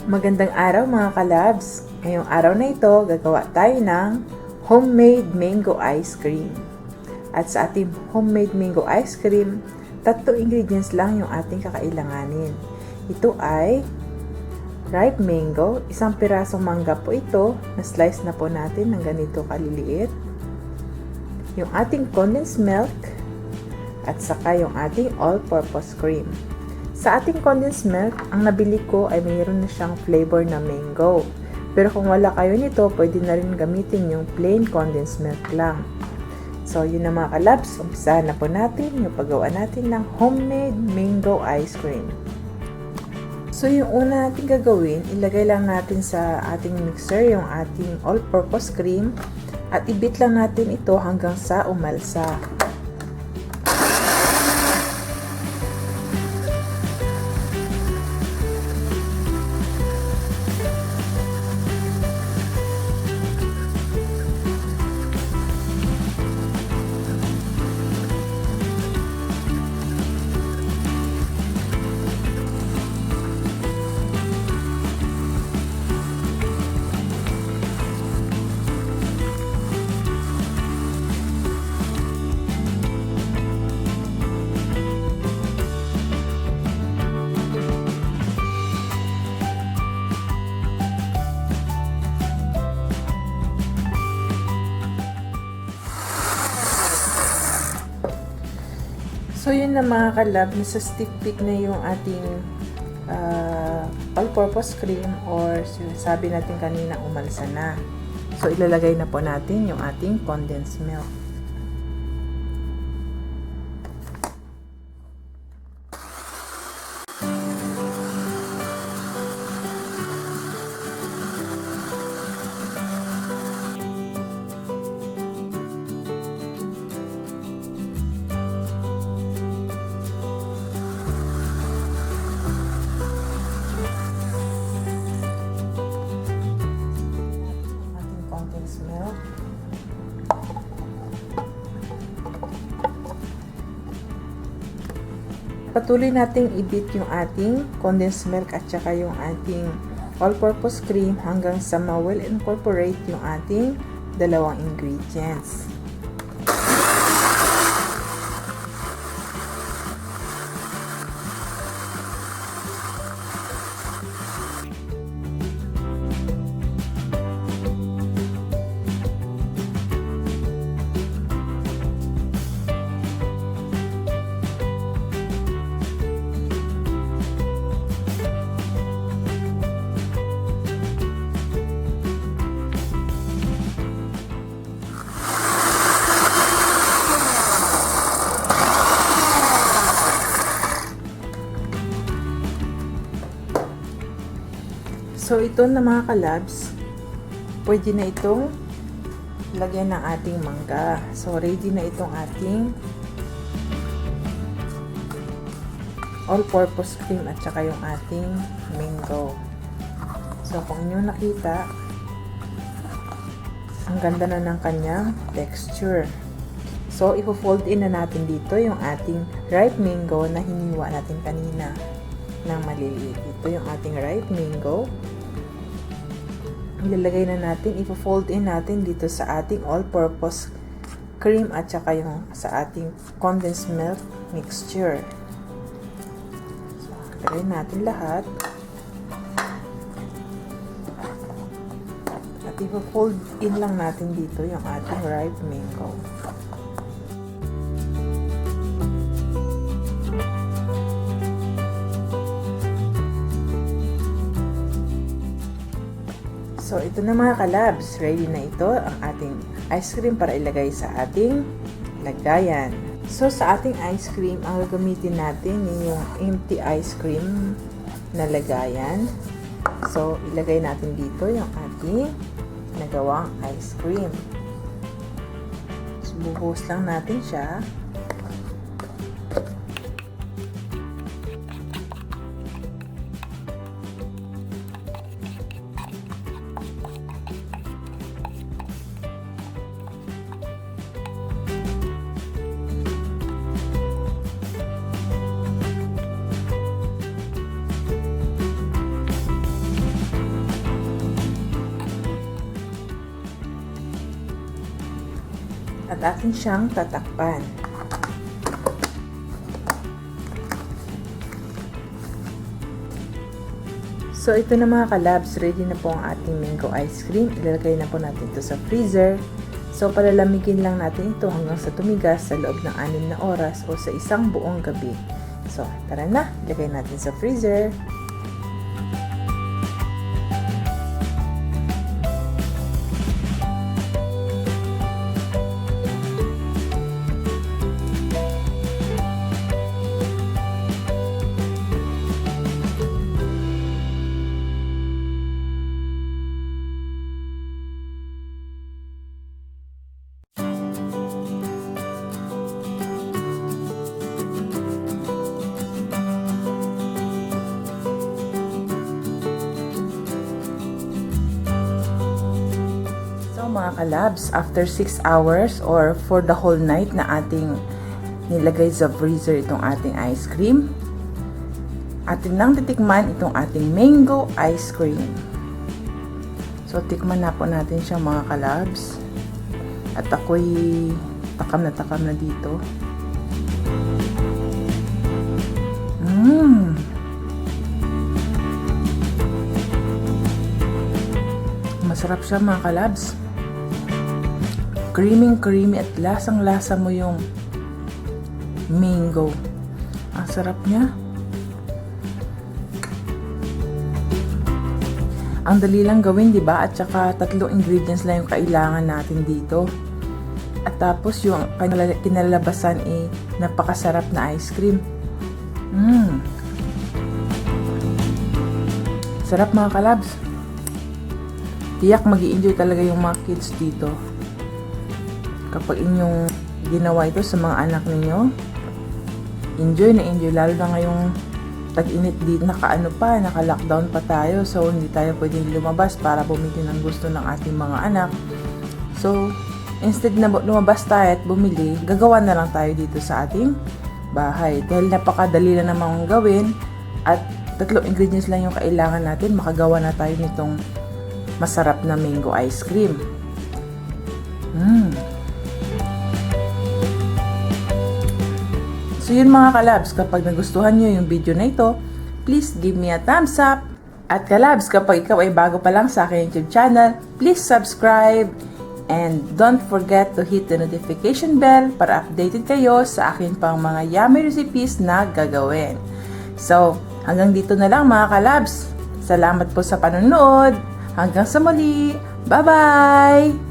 Magandang araw mga kalabs! Ngayong araw na ito, gagawa tayo ng homemade mango ice cream. At sa ating homemade mango ice cream, 3 ingredients lang yung ating kakailanganin. Ito ay ripe mango, 1 pirasong mangga po ito, na slice na po natin ng ganito kaliliit. Yung ating condensed milk, at saka yung ating all-purpose cream. Sa ating condensed milk, ang nabili ko ay mayroon na siyang flavor na mango. Pero kung wala kayo nito, pwede na rin gamitin yung plain condensed milk lang. So, yun na mga kalabs. Umpisahan na po natin yung paggawa natin ng homemade mango ice cream. So, yung una natin gagawin, ilagay lang natin sa ating mixer yung ating all-purpose cream at i-beat lang natin ito hanggang sa umalsa. So, yun na mga kalab, nasa stick peak na yung ating all-purpose cream or sabi natin kanina umalsa na. So, ilalagay na po natin yung ating condensed milk. Patuloy nating i-beat yung ating condensed milk at saka yung ating all-purpose cream hanggang sa ma-well incorporate yung ating dalawang ingredients. So, ito na mga kalabs, pwede na itong lagyan ng ating mangga. So, ready na itong ating all-purpose cream at saka yung ating mango. So, kung inyo nakita, ang ganda na ng kanyang texture. So, ipo-fold in na natin dito yung ating ripe mango na hiniwa natin kanina ng maliliit. Ito yung ating ripe mango. Ilalagay na natin, ipo-fold in natin dito sa ating all-purpose cream at saka yung sa ating condensed milk mixture. So, ilagay natin lahat. At ipo-fold in lang natin dito yung ating ripe mango. So, ito na mga kalabs. Ready na ito ang ating ice cream para ilagay sa ating lagayan. So, sa ating ice cream, ang gagamitin natin yung empty ice cream na lagayan. So, ilagay natin dito yung ating nagawang ice cream. So, bubuhos lang natin siya. At atin siyang tatakpan. So, ito na mga kalabs, ready na po ang ating mango ice cream. Ilalagay na po natin ito sa freezer. So, palalamigin lang natin ito hanggang sa tumigas sa loob ng 6 na oras o sa isang buong gabi. So, tara na, ilagay natin sa freezer. Mga kalabs, after 6 hours or for the whole night na ating nilagay sa freezer itong ating ice cream, atin nang titikman itong ating mango ice cream. So, tikman na po natin siya mga kalabs. At ako'y takam na dito. Masarap siya mga kalabs. Creamy at lasang-lasa mo yung mango. Ang sarap niya. Ang dali lang gawin, di ba? At saka 3 ingredients lang yung kailangan natin dito. At tapos yung kinalabasan napakasarap na ice cream. Sarap mga kalabs. Tiyak mag-i-enjoy talaga yung mga kids dito. Kapag inyong ginawa ito sa mga anak ninyo, enjoy na enjoy, lalo na ngayong tag-init dito, naka-lockdown pa tayo, so hindi tayo pwedeng lumabas para bumili ng gusto ng ating mga anak. So, instead na lumabas tayo at bumili, gagawa na lang tayo dito sa ating bahay. Dahil napakadali lang namang gawin at 3 ingredients lang yung kailangan natin, makagawa na tayo nitong masarap na mango ice cream. So yun mga kalabs, kapag nagustuhan nyo yung video na ito, please give me a thumbs up. At kalabs, kapag ikaw ay bago pa lang sa aking YouTube channel, please subscribe. And don't forget to hit the notification bell para updated kayo sa akin pang mga yummy recipes na gagawin. So, hanggang dito na lang mga kalabs. Salamat po sa panonood. Hanggang sa muli. Bye-bye!